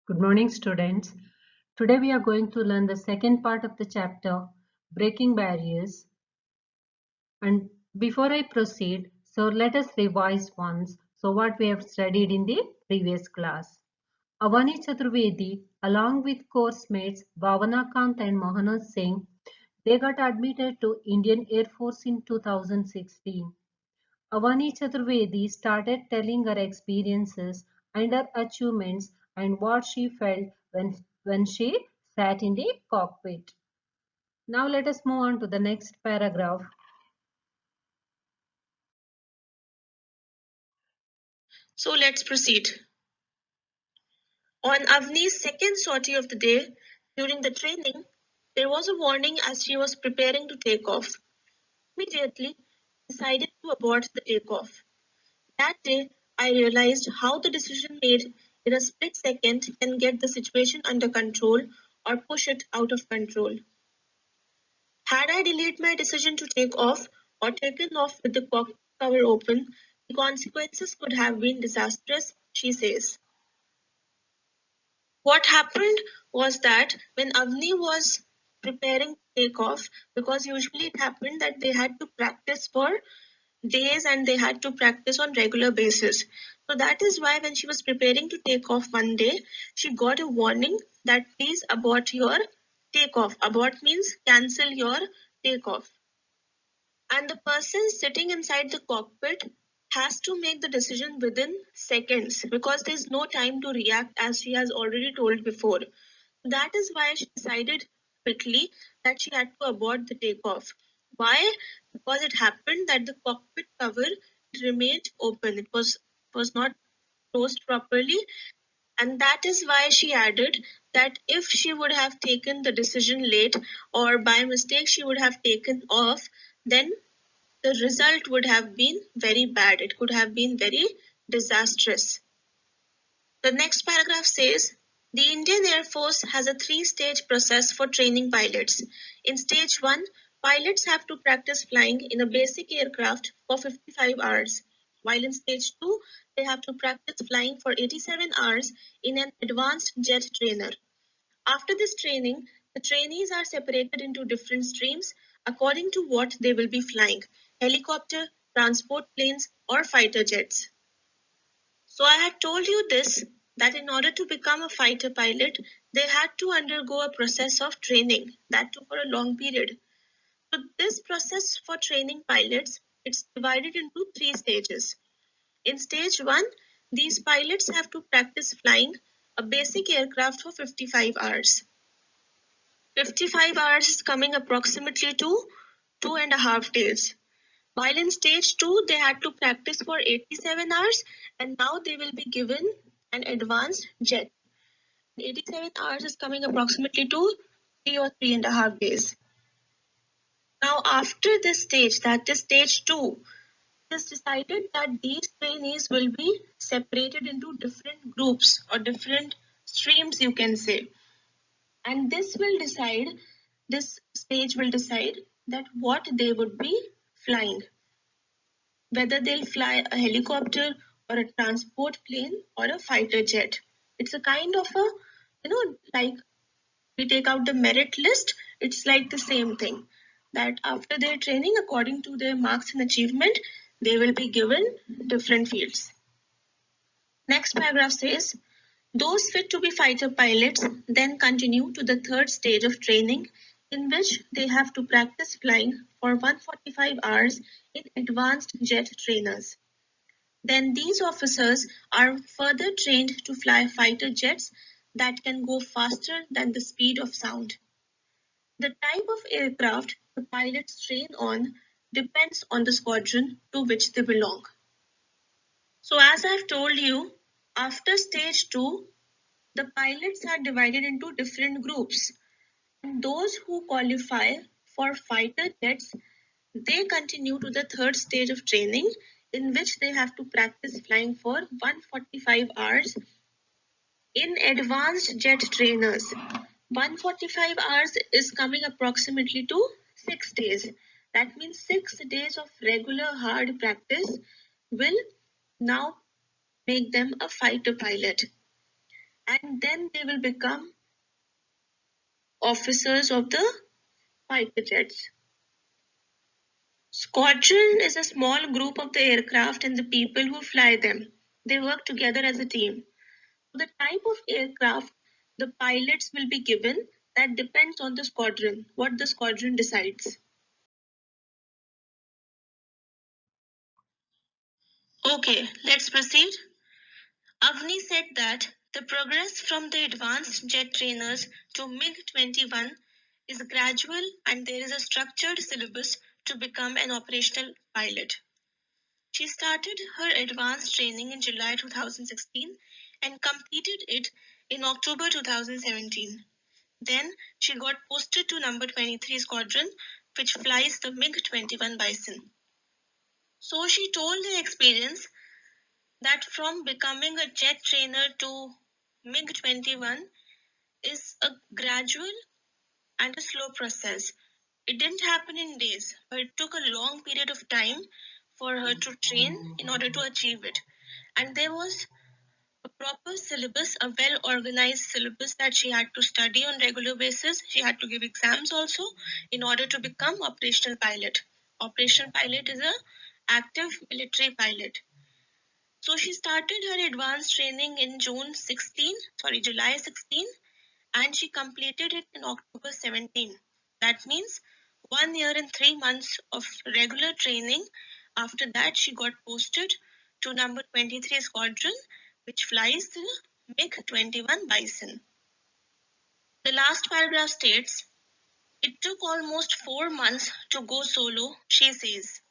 Good morning, students. Today we are going to learn the second part of the chapter, Breaking Barriers. And before I proceed, so let us revise once. So what we have studied in the previous class. Avani Chaturvedi, along with course mates Bhavana Kant and Mohanad Singh, they got admitted to Indian Air Force in 2016. Avani Chaturvedi started telling her experiences and her achievements and what she felt when she sat in the cockpit. Now let us move on to the next paragraph. So let's proceed. On Avni's second sortie of the day, during the training, there was a warning as she was preparing to take off. Immediately, decided to abort the takeoff. That day, I realized how the decision made in a split second can get the situation under control or push it out of control. Had I delayed my decision to take off or taken off with the cockpit cover open, the consequences could have been disastrous, she says. What happened was that when Avni was preparing to take off, because usually it happened that they had to practice for days and they had to practice on regular basis. So that is why when she was preparing to take off one day, she got a warning that please abort your takeoff. Abort means cancel your takeoff. And the person sitting inside the cockpit has to make the decision within seconds because there's no time to react as she has already told before. That is why she decided quickly that she had to abort the takeoff. Why? Because it happened that the cockpit cover remained open. It was not closed properly, and that is why she added that if she would have taken the decision late or by mistake she would have taken off, then the result would have been very bad. It could have been very disastrous. The next paragraph says, the Indian Air Force has a three-stage process for training pilots. In stage 1, pilots have to practice flying in a basic aircraft for 55 hours, while in stage 2, they have to practice flying for 87 hours in an advanced jet trainer. After this training, the trainees are separated into different streams according to what they will be flying: helicopter, transport planes, or fighter jets. So I had told you this, that in order to become a fighter pilot, they had to undergo a process of training, that too for a long period. So this process for training pilots, it's divided into three stages. In stage 1, these pilots have to practice flying a basic aircraft for 55 hours. 55 hours is coming approximately to 2.5 days. While in stage 2, they had to practice for 87 hours and now they will be given an advanced jet. 87 hours is coming approximately to 3 or 3.5 days. Now, after this stage, that is stage 2, it is decided that these trainees will be separated into different groups or different streams, you can say. And this stage will decide that what they would be flying, whether they'll fly a helicopter or a transport plane or a fighter jet. It's a kind of a, like we take out the merit list, it's like the same thing. That after their training, according to their marks and achievement, they will be given different fields. Next paragraph says, those fit to be fighter pilots then continue to the third stage of training, in which they have to practice flying for 145 hours in advanced jet trainers. Then these officers are further trained to fly fighter jets that can go faster than the speed of sound. The type of aircraft the pilots train on depends on the squadron to which they belong. So as I've told you, after stage 2, the pilots are divided into different groups. And those who qualify for fighter jets, they continue to the third stage of training, in which they have to practice flying for 145 hours in advanced jet trainers. 145 hours is coming approximately to 6 days. That means 6 days of regular hard practice will now make them a fighter pilot. and then they will become officers of the fighter jets. Squadron is a small group of the aircraft and the people who fly them. They work together as a team. The type of aircraft the pilots will be given, that depends on the squadron, what the squadron decides. Okay, let's proceed. Avni said that the progress from the advanced jet trainers to MiG-21 is gradual and there is a structured syllabus to become an operational pilot. She started her advanced training in July 2016 and completed it in October 2017. Then she got posted to number 23 Squadron, which flies the MiG-21 Bison. So she told her experience that from becoming a jet trainer to MiG-21 is a gradual and a slow process. It didn't happen in days, but it took a long period of time for her to train in order to achieve it. And there was a proper syllabus, a well organized syllabus that she had to study on regular basis. She had to give exams also in order to become operational pilot. Operational pilot is a active military pilot. So she started her advanced training in July 16, and she completed it in October 17. That means 1 year and 3 months of regular training. After that, she got posted to number 23 Squadron, which flies the MiG-21 Bison. The last paragraph states, it took almost 4 months to go solo, she says.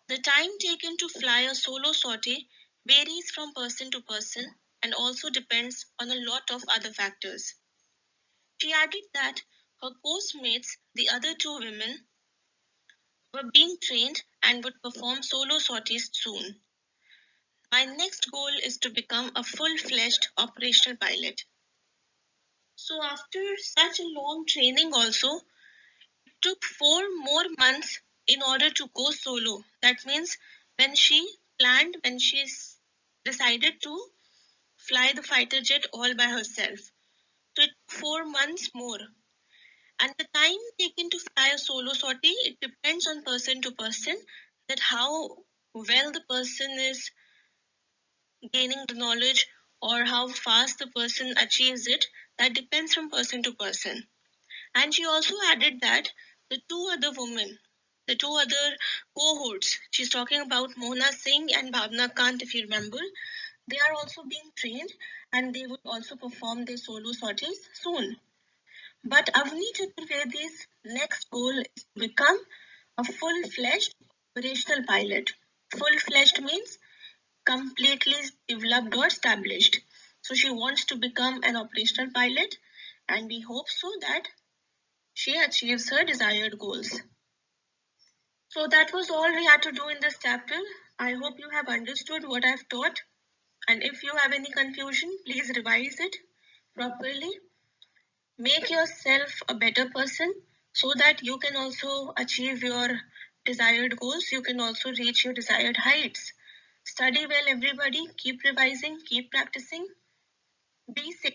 The time taken to fly a solo sortie varies from person to person and also depends on a lot of other factors. She added that her course mates, the other two women, were being trained and would perform solo sorties soon. My next goal is to become a full-fledged operational pilot. So after such a long training also, it took 4 more months in order to go solo. That means when she decided to fly the fighter jet all by herself. So it took 4 months more. And the time taken to fly a solo sortie, it depends on person to person, that how well the person is gaining the knowledge or how fast the person achieves it. That depends from person to person. And she also added that the two other cohorts, she's talking about Mona Singh and Bhavna Kant, if you remember, they are also being trained and they would also perform their solo sorties soon. But Avni Chaturvedi's next goal is to become a full-fledged operational pilot. Full-fledged means completely developed or established. So she wants to become an operational pilot, and we hope so that she achieves her desired goals. So that was all we had to do in this chapter. I hope you have understood what I've taught. And if you have any confusion, please revise it properly. Make yourself a better person so that you can also achieve your desired goals. You can also reach your desired heights. Study well, everybody. Keep revising, keep practicing. Be safe.